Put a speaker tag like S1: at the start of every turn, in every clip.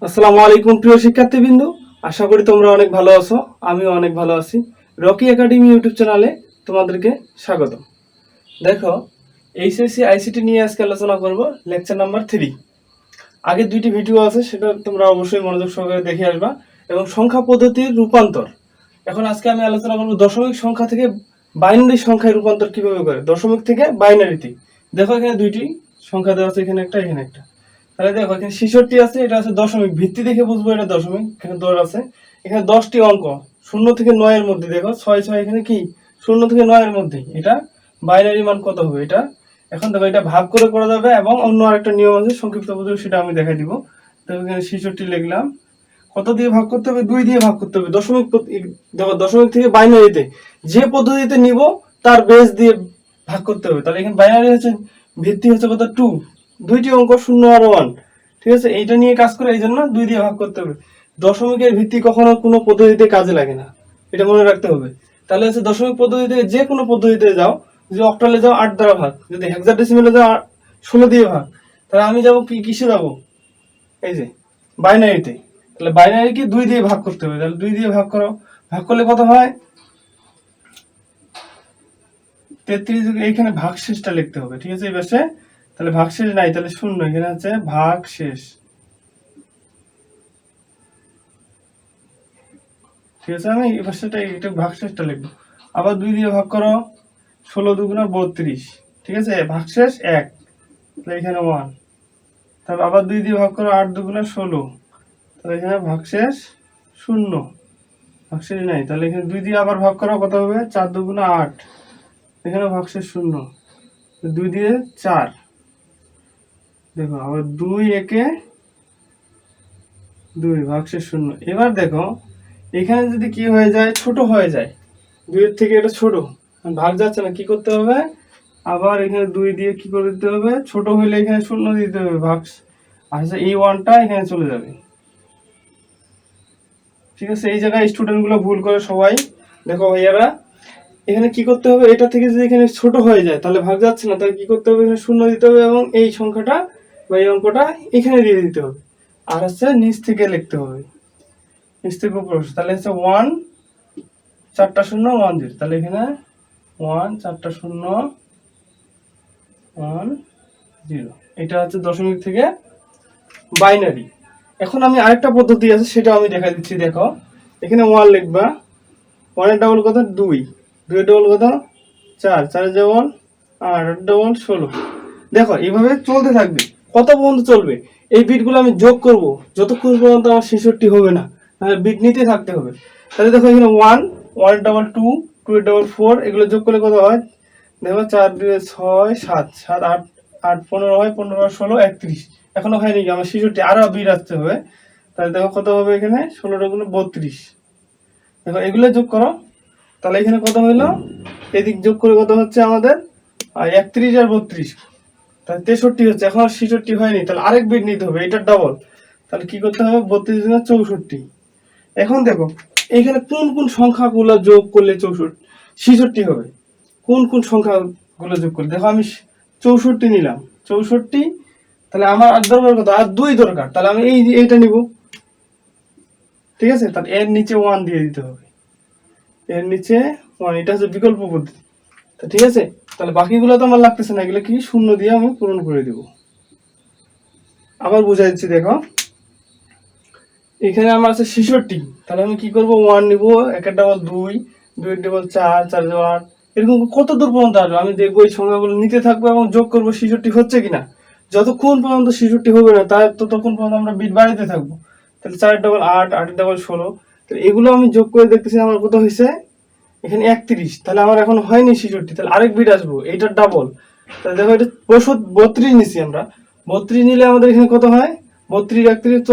S1: আসসালামু আলাইকুম প্রিয় শিক্ষার্থীবৃন্দ, আশা করি তোমরা অনেক ভালো আছো। আমিও অনেক ভালো আছি। রকি একাডেমি ইউটিউব চ্যানেলে তোমাদেরকে স্বাগত। দেখো, এইচএসসি আইসিটি নিয়ে আজকে আলোচনা করব, লেকচার নাম্বার 3। আগে দুইটি ভিডিও আছে, সেটা তোমরা অবশ্যই মনোযোগ সহকারে দেখে আসবা। এবং সংখ্যা পদ্ধতির রূপান্তর। এখন আজকে আমি আলোচনা করব দশমিক সংখ্যা থেকে বাইনারি সংখ্যায় রূপান্তর কিভাবে করে, দশমিক থেকে বাইনারিতে। দেখো, এখানে দুইটি সংখ্যা দেওয়া আছে, এখানে একটা, এখানে একটা। তাহলে দেখো, এখানে 66 আছে, এটা আছে দশমিক, ভিত্তি দেখে বুঝবো এটা দশমিক। এখানে 10 আছে, এখানে 10টি অঙ্ক 0 থেকে 9 এর মধ্যে। দেখো 6 6 এখানে কি 0 থেকে 9 এর মধ্যে, এটা বাইনারি মান কত হবে এটা। এখন দেখো, এটা ভাগ করে করা যাবে এবং অন্য আরেকটা নিয়ম আছে সংক্ষিপ্ত পদ্ধতি, সেটা আমি দেখাই দিব। দেখো, এখানে 66 লিখলাম, কত দিয়ে ভাগ করতে হবে, 2 দিয়ে ভাগ করতে হবে। দশমিক দেখো, দশমিক থেকে বাইনারিতে যে পদ্ধতিতে নিব তার বেস দিয়ে ভাগ করতে হবে। তাহলে এখানে বাইনারি হচ্ছে, ভিত্তি হচ্ছে কত, 2, দুইটি অঙ্ক 0 আর 1। ঠিক আছে, এইটা নিয়ে কাজ করে, এই জন্য 2 দিয়ে ভাগ করতে হবে। দশমিকের ভিত্তি কখনো কোনো পদ্ধতিতে কাজে লাগে না, এটা মনে রাখতে হবে। তাহলে হচ্ছে দশমিক পদ্ধতিতে যে কোনো পদ্ধতিতে যাও, যদি অক্টালে যাও 8 দ্বারা ভাগ, যদি হেক্সাডেসিমেলে যাও 16 দিয়ে ভাগ। তাহলে আমি যাবো কিসে যাবো, এই যে বাইনারিতে। তাহলে বাইনারি কি 2 দিয়ে ভাগ করতে হবে। তাহলে 2 দিয়ে ভাগ করো, ভাগ করলে কত হয়, 33। এইখানে ভাগশেষটা লিখতে হবে, ঠিক আছে, এই পাশে। তাহলে ভাগশেষ নাই, তাহলে 0, এখানে আছে ভাগশেষ। ঠিক আছে, আমি এই পাশেটা এটা ভাগশেষটা লিখবো। আবার 2 দিয়ে ভাগ করো, 16 দুগুণা 32। ঠিক আছে, ভাগশেষ 1, তাহলে এখানে 1। তারপর আবার 2 দিয়ে ভাগ করো, 8 দুগুণা 16, তাহলে এখানে ভাগশেষ 0, ভাগশেষ নাই। তাহলে এখানে 2 দিয়ে আবার ভাগ করো, কত হবে, 4 দুগুণা 8, এখানে ভাগশেষ 0, 2 দিয়ে 4। দেখো, আবার 2 একে 2, ভাগশেষ 0। এবার দেখো, এখানে যদি কি হয়ে যায়, ছোট হয়ে যায়, 2 এর থেকে এটা ছোট, ভাগ যাচ্ছে না, কি করতে হবে, আবার এখানে 2 দিয়ে কি করে দিতে হবে, ছোট হইলে এখানে 0 দিতে হবে, ভাগ। আচ্ছা, এই 1টা এখানে চলে যাবে। ঠিক আছে, এই জায়গায় স্টুডেন্ট গুলো ভুল করে সবাই। দেখো ভাইয়ারা, এখানে কি করতে হবে, এটা থেকে যদি এখানে ছোট হয়ে যায় তাহলে ভাগ যাচ্ছে না, তাহলে কি করতে হবে, এখানে 0 দিতে হবে এবং এই সংখ্যাটা বা এই অঙ্কটা এখানে দিয়ে দিতে হবে। আর হচ্ছে নিচ থেকে লিখতে হবে, নিচ থেকে উপর। তাহলে হচ্ছে 1 4টা 0 1 0, তাহলে এখানে 1 4টা 0 1 0। এটা হচ্ছে দশমিক থেকে বাইনারি। এখন আমি আরেকটা পদ্ধতি আছে, সেটা আমি দেখা দিচ্ছি। দেখো, এখানে 1 লিখবা, 1 এর ডাবল কত, 2, 2 এর ডাবল কত, 4, 4 এর ডাবল 8, 8 ডাবল 16। দেখো, এইভাবে চলতে থাকবে, কত পর্যন্ত চলবে। এই বিটগুলো আমি যোগ করব যতক্ষণ পর্যন্ত আমার 66 হবে না, তাহলে বিট নিতে থাকতে হবে। তাহলে দেখো, এখানে 1, 1 এর ডাবল 2, 2 এর ডাবল 4, এগুলো যোগ করলে কত হয়, দেখো 4 2 6 7, 7 8 8 15 হয়, 15 আর 16 31। এখনো হয়নি, আমার 66 আরো বিট আসতে হবে। তাহলে দেখো কত হবে, এখানে 16 গুণ 32। দেখো, এগুলো যোগ করো, তাহলে এখানে কত হইলো, এদিক যোগ করে কত হচ্ছে আমাদের 31 আর 32, তাহলে 63 হচ্ছে। এখন আর 66 হয়নি, তাহলে আরেক বিট নিতে হবে, এটার ডাবল। তাহলে কি করতে হবে, 32 গুণ 64। এখন দেখো, এখানে কোন কোন সংখ্যাগুলো যোগ করলে 66 হবে, কোন কোন সংখ্যাগুলো যোগ করলে। দেখো, আমি 64 নিলাম, 64। তাহলে আমার আর দরকার কত, আর 2 দরকার, তাহলে আমি এইটা নিব। ঠিক আছে, তাহলে এর নিচে 1 দিয়ে দিতে হবে, এর নিচে 1, এটা হচ্ছে বিকল্প পদ্ধতি। তো ঠিক আছে, তাহলে বাকিগুলো তো আমার লাগতেছে না, এগুলো কি 0 দিয়ে আমি পূরণ করে দেব। আবার বুঝাই দিচ্ছি, দেখো, এখানে আমার আছে 66, তাহলে আমি কি করব, 1 নিব, 1 এর ডাবল 2, 2 এর ডাবল 4, 4 এর ডাবল 8, এরকম কত দূর পর্যন্ত আসবে আমি দেখবো, এই সংখ্যাগুলো নিতে থাকবো এবং যোগ করবো 66 হচ্ছে কিনা। যতক্ষণ পর্যন্ত 66 হবে না, তার ততক্ষণ পর্যন্ত আমরা বিট বাড়াইতে থাকবো। তাহলে 4 এর ডাবল 8, 8 এর ডাবল 16, তাহলে এগুলো আমি যোগ করে দেখতেছি আমার কত হয়েছে, এখানে 31। তাহলে আমার এখন হয়নি 66, তাহলে আরেক বিট আসবো, এইটার ডাবল। তাহলে দেখো, এটা 32 নিছি আমরা, 32 নিলে আমাদের এখানে কত হয়, 32 31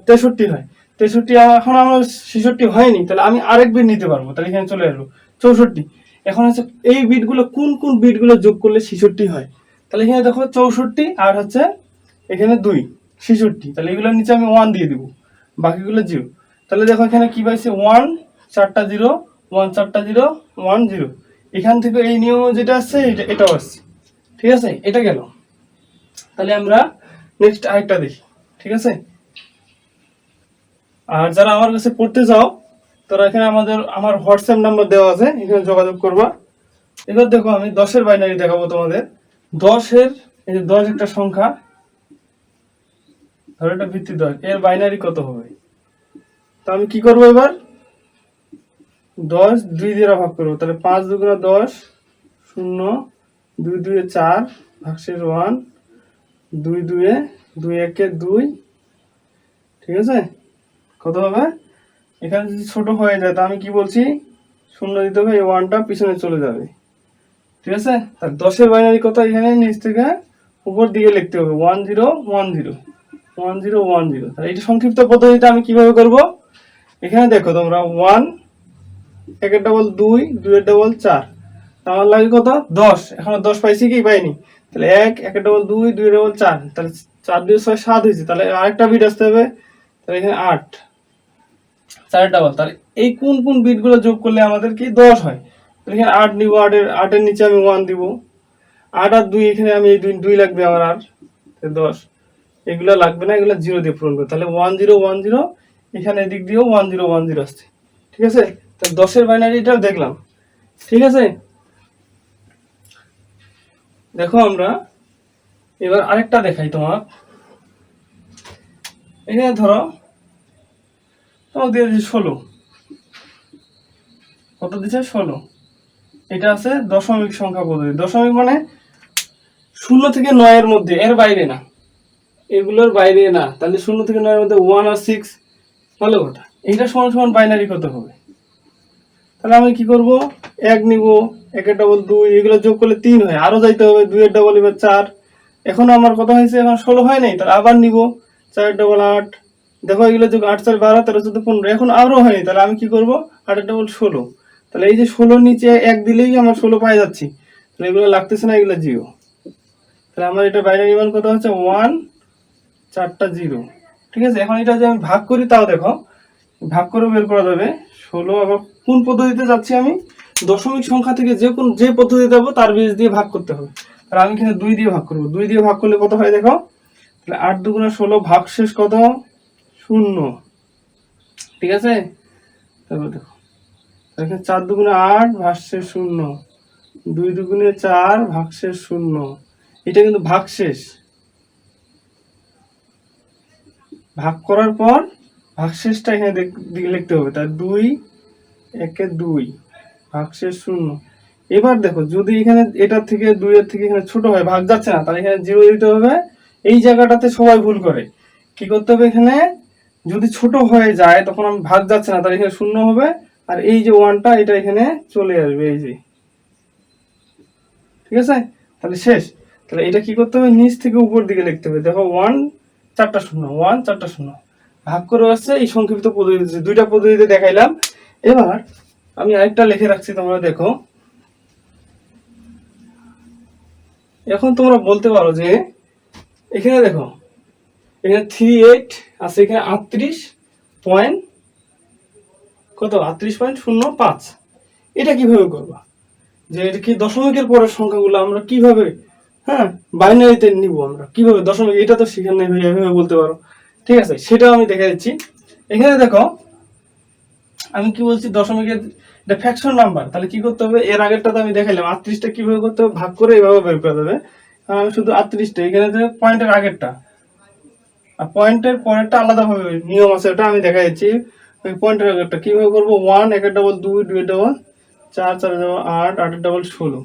S1: 63 হয়। 63, এখন আমার 66 হয়নি, তাহলে আমি আরেক বিট নিতে পারবো, তাহলে এখানে চলে আসবো 64। এখন হচ্ছে এই বিটগুলো কোন কোন বিটগুলো যোগ করলে 66 হয়। তাহলে এখানে দেখো 64 আর হচ্ছে এখানে 2, 66। তাহলে এগুলোর নিচে আমি 1 দিয়ে দিব, বাকিগুলো 0। তাহলে দেখো, এখানে কি পাইছে, 1 4টা 0, 1 4টা 0, 1 0। এখান থেকে এই নিয়ম যেটা আছে, এটাও আসছে। ঠিক আছে, এটা গেল। তাহলে আমরা নেক্সট আরেকটা দেখি। ঠিক আছে, আর যারা আমার কাছে পড়তে চাও তারা এখানে আমার হোয়াটসঅ্যাপ নাম্বার দেওয়া আছে, এখানে যোগাযোগ করবা। এবার দেখো আমি 10-এর বাইনারি দেখাবো তোমাদের। 10-এর এই যে 10 একটা সংখ্যা, ধরো এটা ভিত্তি 10, এর বাইনারি কত হবে? তো আমি কি করবো এবার, 10 2 দিয়ে ভাগ করবো, তাহলে 5 2 10, 0 2 2 4 ভাগশেষ 1, 2 2 2 1 2, ঠিক আছে? কত হবে? এখানে যদি ছোট হয়ে যায় তা আমি কি বলছি, 0 দিতে হবে, এই 1টা পিছনে চলে যাবে, ঠিক আছে? তার 10-এর বাইনারি কত, এখানে নিচ থেকে উপর দিকে লিখতে হবে 1 0 1 0 1 0 1 0। তাহলে এটা সংক্ষিপ্ত পদ্ধতিতে আমি কিভাবে করব, এখানে দেখো তোমরা 1 1 এর ডাবল 2 2 এর ডাবল 4, আমার লাগে কত 10, এখন 10 পাইছি কি পাইনি, তাহলে 1 1 এর ডাবল 2 2 এর ডাবল 4, তাহলে 4 2 6 7 হয়েছে, তাহলে আরেকটা বিট আসতে হবে, তাহলে এখানে 8 4 ডাবল, তাহলে এই কোন কোন বিটগুলো যোগ করলে আমাদের কি 10 হয়, তাহলে এখানে 8 নিব, 8 এর নিচে আমি 1 দিব, 8 আর 2 এখানে আমি 2 লাগবে আমার, আর 10 এগুলো লাগবে না, এগুলো 0 দিয়ে পূরণ করব, তাহলে 1 0 1 0, এখানে এদিক দিয়েও 1 0 1 0 আসছে, ঠিক আছে? তাহলে 10-এর বাইনারিটাও দেখলাম, ঠিক আছে? দেখো আমরা এবার আরেকটা দেখাই তোমার। এখানে ধরো তোমাকে দিয়ে দিচ্ছে 16, কত দিচ্ছে 16, এটা আছে দশমিক সংখ্যা পদ্ধতি। দশমিক মানে 0 থেকে 9 এর মধ্যে, এর বাইরে না, এগুলোর বাইরে না, তাহলে 0 থেকে 9 এর মধ্যে 1 আর 6, ভালো কথা। এইটা সমান সমান বাইনারি কত হবে, তাহলে আমি কি করব, 1 নিব, 1 এর ডাবল 2, এগুলো যোগ করলে 3 হয়, আরো যাইতে হবে, 2 এর ডাবল এবার 4, এখন আমার কত হয়েছে, এখন 16 হয় নাই, তাহলে আবার নিব, 4 এর ডাবল 8, দেখো এগুলো যোগ 8 4 12 13 14 15, এখন আরো হয়নি, তাহলে আমি কি করব, 8 এর ডাবল 16, তাহলে এই যে 16 নিচে 1 দিলেই আমার 16 পাই যাচ্ছি, তাহলে এগুলো লাগতেছে না, এগুলো 0, তাহলে আমার এটা বাইনারি মান কত হচ্ছে 1 4টা 0, ঠিক আছে? এখন এটা যে আমি ভাগ করি তাও দেখো, ভাগ করে বের করা যাবে 16। আবার কোন পদ্ধতিতে যাচ্ছি আমি, দশমিক সংখ্যা থেকে যে পদ্ধতিতে যাবো তার বেস দিয়ে ভাগ করতে হবে, আর আমি এখানে 2 দিয়ে ভাগ করবো, 2 দিয়ে ভাগ করলে কত হয় দেখো, তাহলে 8 2 16, ভাগশেষ কত 0, ঠিক আছে? তারপর দেখো এখানে 4 2 8 ভাগশেষ 0, 2 2 4 ভাগশেষ 0, এটা কিন্তু ভাগশেষ, ভাগ করার পর ভাগশেষটা এখানে লিখতে হবে, তার 2 1 2 ভাগশেষ 0। এবার দেখো যদি এখানে এটার থেকে 2 এর থেকে এখানে ছোট হয়, ভাগ যাচ্ছে না, তাহলে এখানে 0 দিতে হবে। এই জায়গাটাতে সবাই ভুল করে, কি করতে হবে, এখানে যদি ছোট হয়ে যায় তখন আমি ভাগ যাচ্ছে না, তাহলে এখানে 0 হবে, আর এই যে 1টা এটা এখানে চলে আসবে, এই যে, ঠিক আছে? তাহলে শেষ। তাহলে এটা কি করতে হবে, নিচ থেকে উপর দিকে লিখতে হবে, দেখো 1 4টা 0 1 4টা 0 ভাগ করে আসছে। এই সংক্ষিপ্ত পদ্ধতিতে, দুইটা পদ্ধতিতে দেখাইলাম। এবার আমি আরেকটা লিখে রাখছি, তোমরা দেখো। এখন তোমরা বলতে পারো যে এখানে দেখো, এখানে 38 আছে, এখানে 38 পয়েন্ট কত, 38.05, এটা কিভাবে করবা, যে এটা কি দশমিকের পরের সংখ্যাগুলো আমরা কিভাবে, হ্যাঁ, বাইনারিতে নিব আমরা কিভাবে, দশমিক এটা তো শিখার নেই ভাই, এভাবে বলতে পারো, ঠিক আছে? সেটাও আমি দেখে দিচ্ছি। এখানে দেখো আমি কি বলছি, দশমিকের এটা ফ্র্যাকশন নাম্বার, তাহলে কি করতে হবে, এর আগেরটা তো আমি দেখাইলাম, 38টা কিভাবে করতে হবে, ভাগ করে এভাবে বের করে দেবে। আমি শুধু 38টা, এখানে যে পয়েন্টের আগেরটা আর পয়েন্টের পরেরটা আলাদাভাবে নিয়ম আছে, ওটা আমি দেখা দিচ্ছি। ওই পয়েন্টের আগেরটা কিভাবে করবো, 1 1 এর ডাবল 2 2 এর ডাবল 4 4 এর ডাবল 8 8 এর ডাবল 16,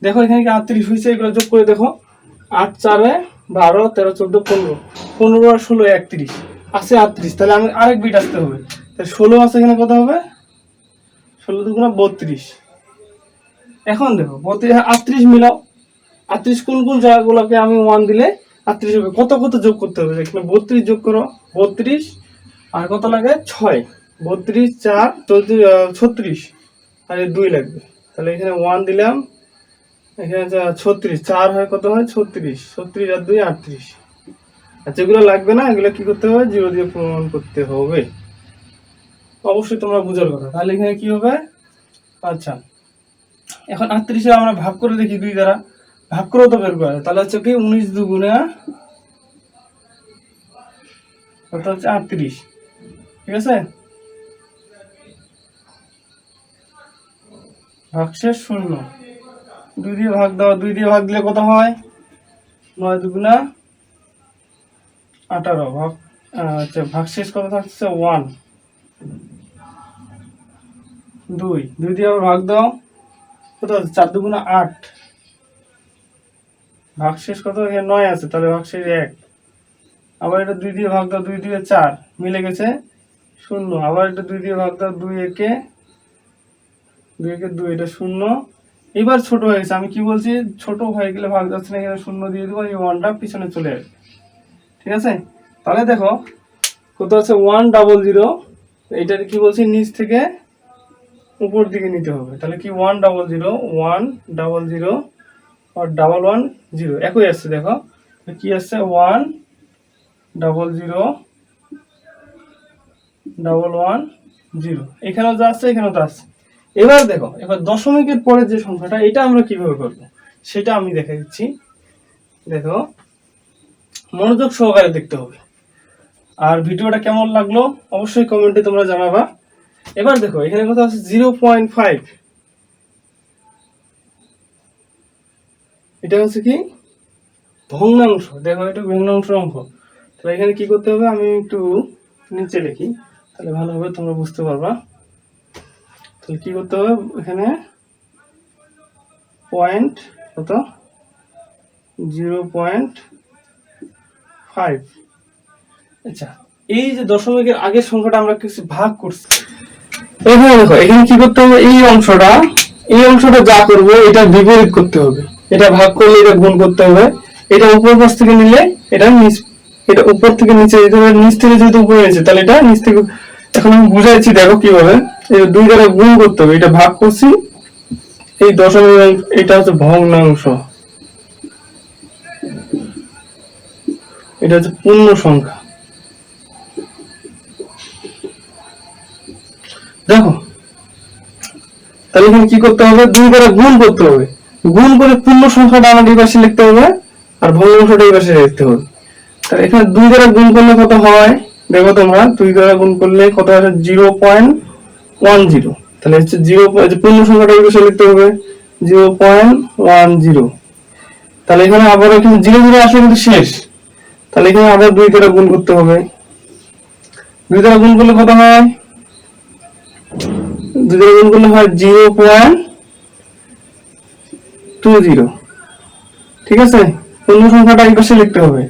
S1: দেখো এখানে কি 38 হয়েছে, এগুলো যোগ করে দেখো, 8 4 12 13 14 15 15 আর 16 31 আছে 38, তাহলে আমি আরেক বিট আসতে হবে, তাহলে 16 আছে, এখানে কত হবে, 16 2 32। এখন দেখো 38 মিলাও, 38 কোন কোন জায়গাগুলোকে আমি 1 দিলে 38 হবে, কত কত যোগ করতে হবে, এখানে 32 যোগ করো, 32 আর কত লাগে 6, 32 4 36 আর 2 লাগবে, তাহলে এখানে 1 দিলাম, এখানে 36 4 হয়, কত হয় 36 36 আর 2 38, আর যেগুলো লাগবে না এগুলো কি করতে হবে, 0 দিয়ে প্রমাণ করতে হবে, অবশ্যই তোমরা বুঝার কথা। তাহলে এখানে কি হবে, আচ্ছা এখন 38 আমরা ভাগ করে দেখি, 2 দ্বারা ভাগ করেও তো বের করা যায়, তাহলে হচ্ছে কি 19 2 কত হচ্ছে 38, ঠিক আছে, ভাগশেষ 0, 2 দিয়ে ভাগ দাও, 2 দিয়ে ভাগ দিলে কত হয়? 9 দুগুণা 18 ভাগ, আচ্ছা ভাগশেষ কত থাকছে? 1, 2 দিয়ে আবার ভাগ দাও, কত আছে? 4 দুগুণা 8, ভাগশেষ কত? এখানে 9 আছে, তাহলে ভাগশেষ 1। আবার এটা 2 দিয়ে ভাগ দাও, 2 দিয়ে 4 মিলে গেছে 0, আবার এটা 2 দিয়ে ভাগ দাও, 2 একে 2, এটা 0। এবার ছোট হয়ে গেছে, আমি কি বলছি, ছোট হয়ে গেলে ভাগ যাচ্ছে না, এখানে 0 দিয়ে দেবো, এই 1টা পিছনে চলে আসবে। ঠিক আছে, তাহলে দেখো কত আছে? 100, এইটা কি বলছি, নিচ থেকে উপর দিকে নিতে হবে, তাহলে কি 100 আর 110 একই আসছে। দেখো কি আসছে? 100 এখানেও যা আসছে এখানেও তো আসছে। এবার দেখো, এবার দশমিকের পরে যে সংখ্যাটা, এটা আমরা কিভাবে করবো সেটা আমি দেখে দিচ্ছি। দেখো, মনোযোগ সহকারে দেখতে হবে, আর ভিডিওটা কেমন লাগলো অবশ্যই কমেন্টে তোমরা জানাবা। এবার দেখো এখানে কথা আছে 0.5, এটা হচ্ছে কি? ভগ্নাংশ। দেখো এটা ভগ্নাংশ অঙ্ক, তাহলে এখানে কি করতে হবে? আমি একটু নিচে লিখি, তাহলে ভালোভাবে তোমরা বুঝতে পারবা। তাহলে কি করতে হবে? এখানে পয়েন্ট কত? 0.5। আচ্ছা, এই যে দশমিকের আগের সংখ্যাটা আমরা কিছু ভাগ করছি, এখানে দেখো এখানে কি করতে হবে? এই অংশটা যা করব এটা বিপরীত করতে হবে। এটা ভাগ করলে এটা গুণ করতে হবে, এটা উপর পাশ থেকে নিলে এটা নিচ, এটা উপর থেকে নিচে যেতে হবে, নিচ থেকে যেহেতু উপরে গেছে তাহলে এটা নিচ থেকে। এখন আমি বুঝাইছি, দেখো কিভাবে। এই 2 দ্বারা গুণ করতে হবে, এটা ভাগ করছি, এই দশমিক, এটা হচ্ছে ভগ্নাংশ, এটা হচ্ছে পূর্ণ সংখ্যা। দেখো তাহলে এখানে কি করতে হবে? 2 দ্বারা গুণ করতে হবে, গুণ করে পূর্ণ সংখ্যাটা আমাদের এই পাশে লিখতে হবে, আর ভগ্নাংশটা এই পাশে লিখতে হবে। তাহলে এখানে 2 দ্বারা গুণ করলে কত হয়? দেখো তোমরা, 2 দ্বারা গুণ করলে কত হয়? 0.10। তাহলে হচ্ছে 0, পূর্ণ সংখ্যাটা এই পাশে লিখতে হবে 0.10। তাহলে এখানে আবার এখানে 0 আসলে কিন্তু শেষ, তাহলে এখানে আবার 2 দ্বারা গুণ করতে হবে। 2 দ্বারা গুণ করলে কত হয়? 2 দ্বারা গুণ করলে হয় 0.20। ঠিক আছে, পূর্ণ সংখ্যাটা এই পাশে লিখতে হবে,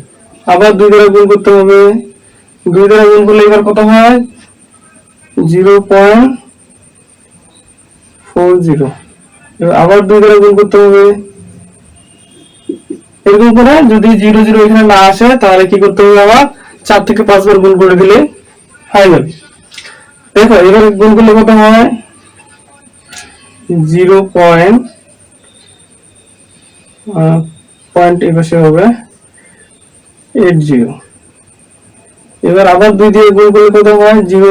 S1: আবার 2 দ্বারা গুণ করতে হবে। 2 দ্বারা গুণ করলে এবার কত হয়? 0.40। আবার 2 দ্বারা গুণ করতে হবে। এরকম করে যদি 0 এখানে না আসে তাহলে কি করতে হবে? আবার 4 থেকে 5 বার গুণ করে দিলে হয়ে যাবে। দেখো এবার গুণ করলে কত হয়? 0.80 হবে 80। এবার আবার 2 দিয়ে গুণ করলে কত হয়? 0.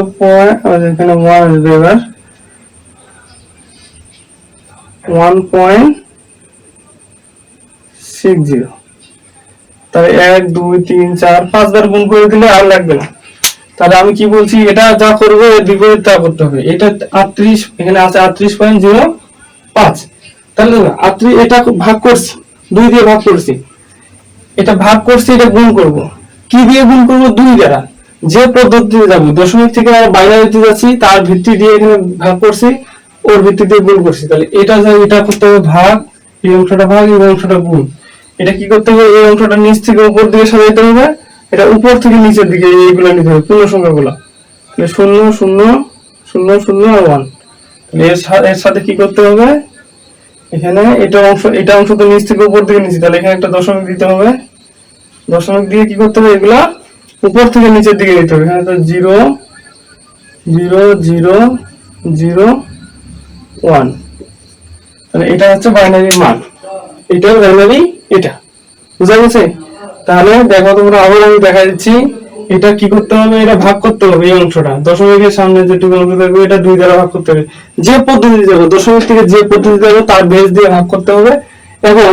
S1: এখানে 1 আসবে, এবার 1.60। তাহলে 1 2 3 4 5 বার গুণ করে দিলে আর লাগবে না। তাহলে আমি কি বলছি, এটা যা করবো এর বিপরীত তা করতে হবে। এটা 38, এখানে আছে 38.05। তাহলে 38, এটা ভাগ করছি, 2 দিয়ে ভাগ করছি, এটা ভাগ করছি, এটা গুণ করব। কি দিয়ে গুণ করব? 2 দ্বারা। যে পদ্ধতিতে যাব, দশমিক থেকে আমরা বাইনারিতে যাচ্ছি, তার ভিত্তি দিয়ে এখানে ভাগ করছি, ওর ভিত্তি দিয়ে গুণ করছি। তাহলে এটা করতে হবে ভাগ, এই অংশটা ভাগ, এই অংশটা গুণ। এটা কি করতে হবে? এই অংশটা নিচ থেকে উপর দিকে সাজাইতে হবে, এটা উপর থেকে নিচের দিকে এইগুলো নিতে হবে, পূর্ণ সংখ্যাগুলো। তাহলে 0 0 0 0 আর 1। এর সাথে কি করতে হবে? এখানে এটা অংশ তো নিচ থেকে উপর দিকে নিচে, তাহলে এখানে একটা দশমিক দিতে হবে। দশমিক দিয়ে কি করতে হবে? এগুলা উপর থেকে নিচের দিকে নিতে হবে। এখানে তো 0 0 0 0 1। তাহলে এটা হচ্ছে বাইনারি মান, এটা বাইনারি, এটা বুঝা গেছে? তাহলে দেখো তোমরা, আবার আমি দেখা দিচ্ছি, এটা কি করতে হবে? এটা ভাগ করতে হবে, এই অংশটা দশমিকের সামনে যেটুকু অংশ থাকবে এটা 2 দ্বারা ভাগ করতে হবে। যে পদ্ধতি যাবো, দশমিক থেকে যে পদ্ধতি যাবো তার বেস দিয়ে ভাগ করতে হবে, এবং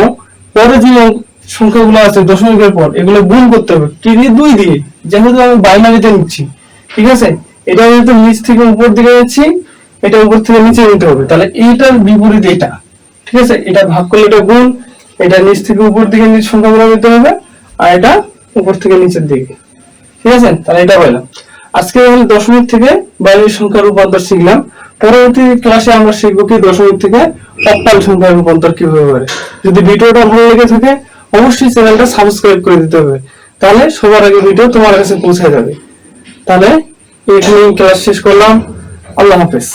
S1: পরে যে সংখ্যাগুলো আছে দশমিকের পর এগুলো গুণ করতে হবে। কি দিয়ে? 2 দিয়ে, যেহেতু আমি বাইনারিতে নিচ্ছি। ঠিক আছে, এটা যেহেতু নিচ থেকে উপর দিকে যাচ্ছি, এটা উপর থেকে নিচে নিতে হবে, তাহলে এইটার বিপরীত এটা, ঠিক আছে? এটা ভাগ করলে এটা গুণ, এটা নিচ থেকে উপর দিকে নিচ সংখ্যাগুলো নিতে হবে, আর এটা উপর থেকে নিচের দিকে, ঠিক আছে? তাহলে এটা বললাম। আজকে তাহলে দশমিক থেকে বাইনারি সংখ্যার রূপান্তর শিখলাম। পরবর্তী ক্লাসে আমরা শিখবো কি দশমিক থেকে অক্টাল সংখ্যার রূপান্তর কিভাবে করে। যদি ভিডিওটা ভালো লেগে থাকে অবশ্যই চ্যানেলটা সাবস্ক্রাইব করে দিতে হবে, তাহলে সবার আগে ভিডিও তোমার কাছে পৌঁছে যাবে। তাহলে এখানে ক্লাস শেষ করলাম। আল্লাহ হাফেজ।